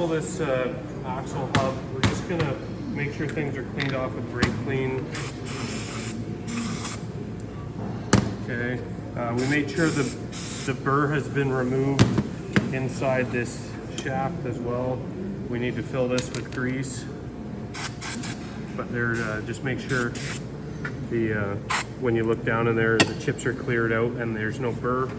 assemble this axle hub, we're just gonna make sure things are cleaned off with brake clean. Okay, we made sure the burr has been removed inside this shaft as well. We need to fill this with grease, but there, just make sure the when you look down in there, the chips are cleared out and there's no burr.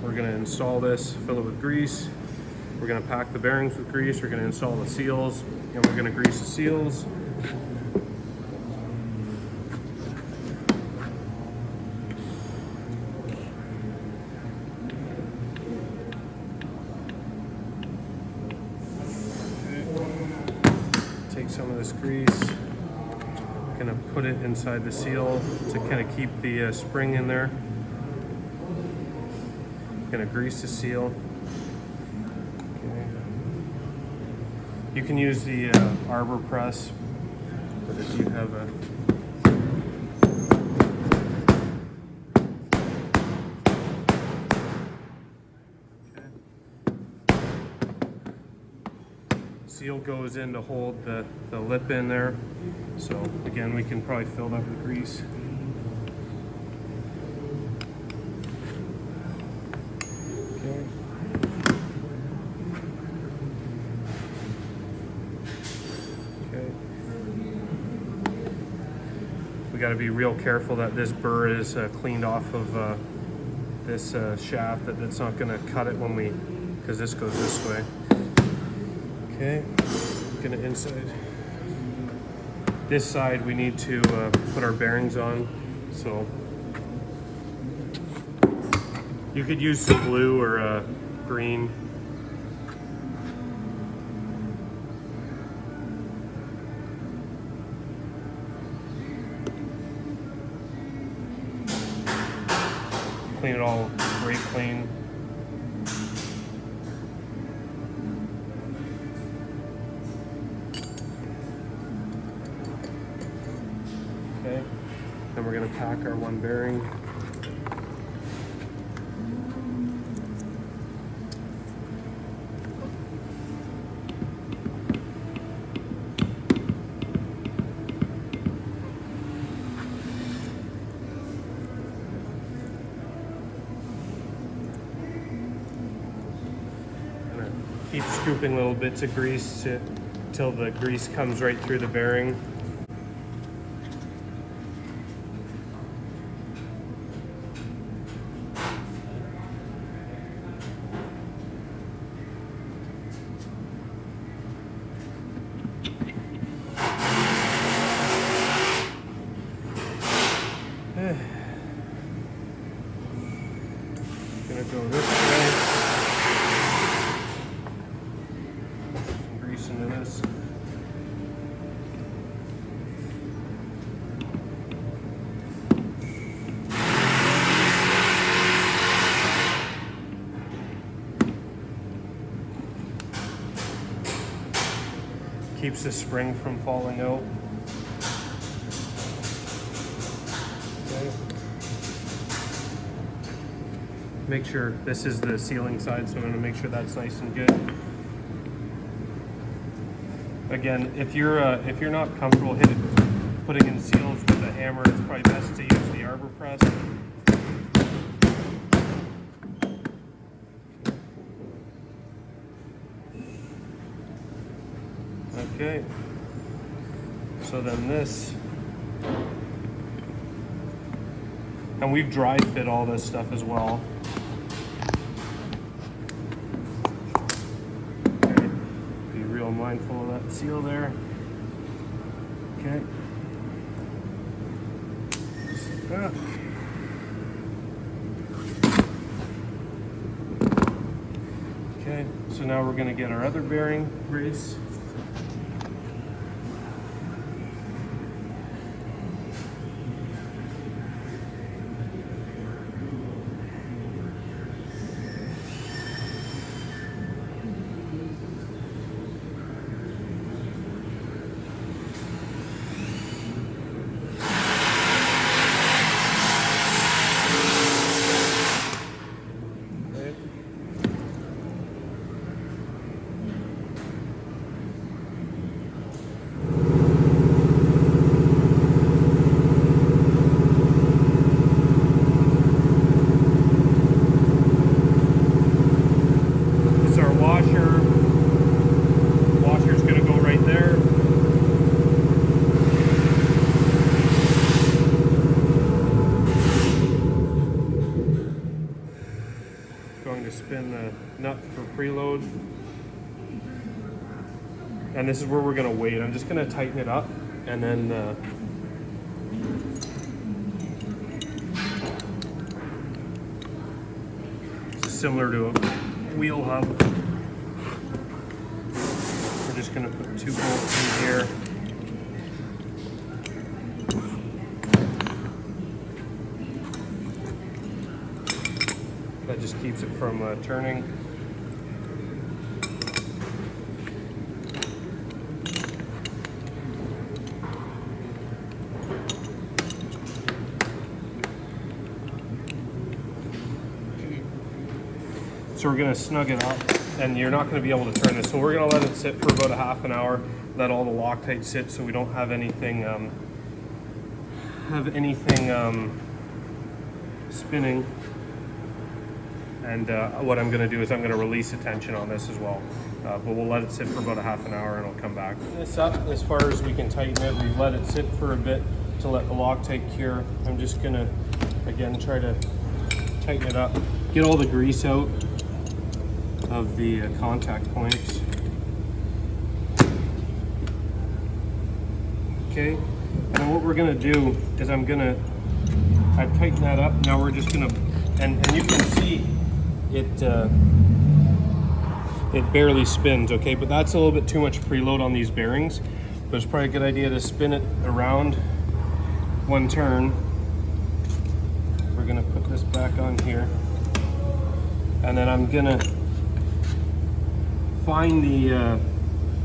We're going to install this, fill it with grease. We're going to pack the bearings with grease. We're going to install the seals, and we're going to grease the seals. Take some of this grease. Going to put it inside the seal to kind of keep the spring in there. Going to grease the seal. Okay. You can use the arbor press, but if you have a seal goes in to hold the lip in there. So again, we can probably fill that with grease. Okay. Okay. We got to be real careful that this burr is cleaned off of this shaft, that's not going to cut it when we, because this goes this way. Okay, gonna inside. This side we need to put our bearings on, so you could use some blue or green. Clean it all very clean. Okay, then we're going to pack our one bearing. Keep scooping little bits of grease till the grease comes right through the bearing. Gonna go this way. Some grease into this. Keeps the spring from falling out. Okay. Make sure this is the sealing side, so I'm going to make sure that's nice and good. Again, if you're not comfortable putting in seals with a hammer, it's probably best to use the arbor press. Okay. So then this, and we've dry fit all this stuff as well. Okay. Be real mindful of that seal there. Okay. Just like that. Okay, so now we're going to get our other bearing brace. and this is where we're gonna wait. I'm just gonna tighten it up, and then similar to a wheel hub. We're just gonna put 2 bolts in here. That just keeps it from turning. So we're gonna snug it up, and you're not gonna be able to turn this. So we're gonna let it sit for about a half an hour, let all the Loctite sit so we don't have anything spinning. And what I'm gonna do is I'm gonna release the tension on this as well. But we'll let it sit for about a half an hour and it'll come back. This up as far as we can tighten it. We've let it sit for a bit to let the Loctite cure. I'm just gonna, again, try to tighten it up. Get all the grease out of the contact points. Okay, and then what we're gonna do is I've tightened that up. Now we're just gonna, and you can see it barely spins, okay? But that's a little bit too much preload on these bearings. But it's probably a good idea to spin it around 1 turn. We're gonna put this back on here. And then I'm gonna find the,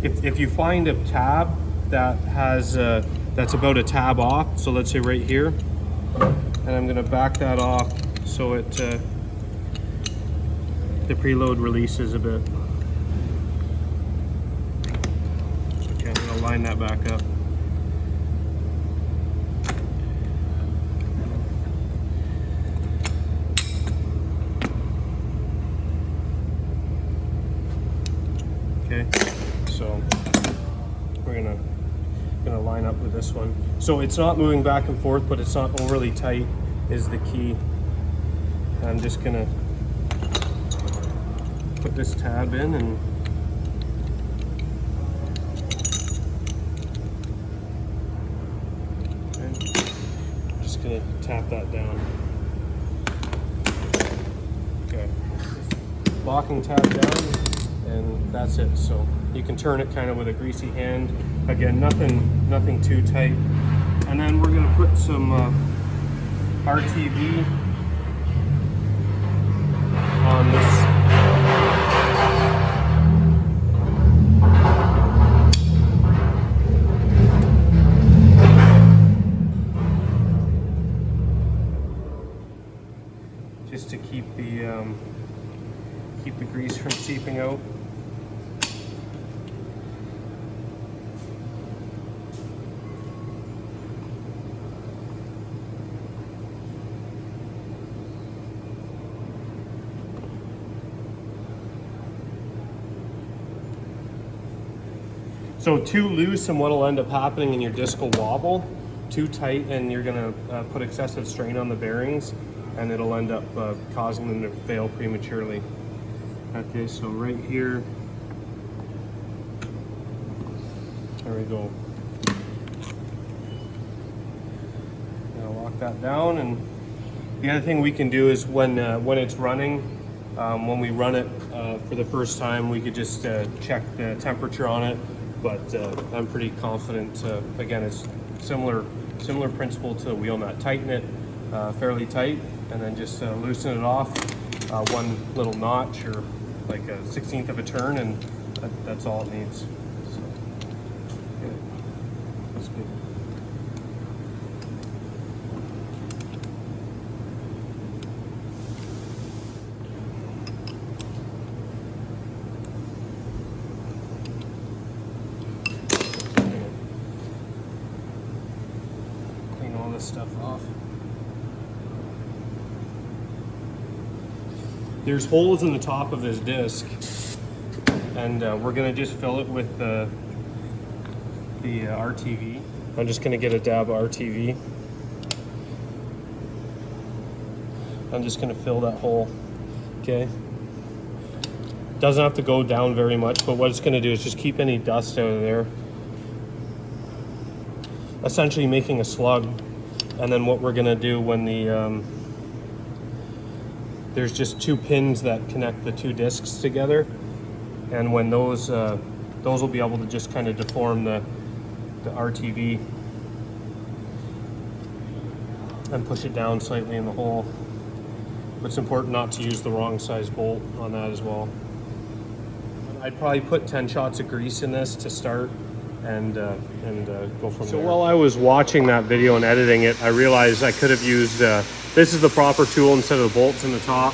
if you find a tab that has, that's about a tab off, so let's say right here, and I'm gonna back that off so it, the preload releases a bit. Okay, I'm gonna line that back up. Okay, so we're gonna line up with this one. So it's not moving back and forth, but it's not overly tight is the key. I'm just gonna put this tab in and okay. Just gonna tap that down. Okay, locking tab down. And that's it. So you can turn it kind of with a greasy hand. Again, nothing too tight. And then we're gonna put some RTV on this. Just to keep the grease from seeping out. So too loose and what'll end up happening in your disc will wobble. Too tight and you're gonna put excessive strain on the bearings and it'll end up causing them to fail prematurely. Okay, so right here, there we go. Gonna lock that down, and the other thing we can do is when it's running, when we run it for the first time, we could just check the temperature on it. But I'm pretty confident. Again, it's similar principle to the wheel nut. Tighten it fairly tight, and then just loosen it off 1 little notch or like a 1/16 of a turn, and that's all it needs. So, okay. That's good. Clean all this stuff off. There's holes in the top of this disc, and we're gonna just fill it with the RTV. I'm just gonna get a dab of RTV. I'm just gonna fill that hole, okay? Doesn't have to go down very much, but what it's going to do is just keep any dust out of there. Essentially making a slug. And then what we're going to do when the there's just 2 pins that connect the 2 discs together, and when those will be able to just kind of deform the RTV and push it down slightly in the hole. But it's important not to use the wrong size bolt on that as well. I'd probably put 10 shots of grease in this to start and go from there. So while I was watching that video and editing it, I realized I could have used, this is the proper tool instead of the bolts in the top.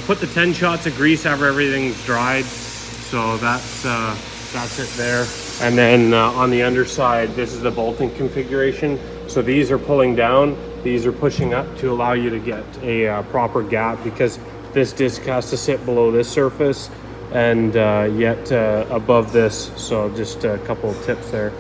Put the 10 shots of grease after everything's dried. So that's it there. And then on the underside, this is the bolting configuration. So these are pulling down, these are pushing up to allow you to get a proper gap, because this disc has to sit below this surface and yet above this. So just a couple of tips there.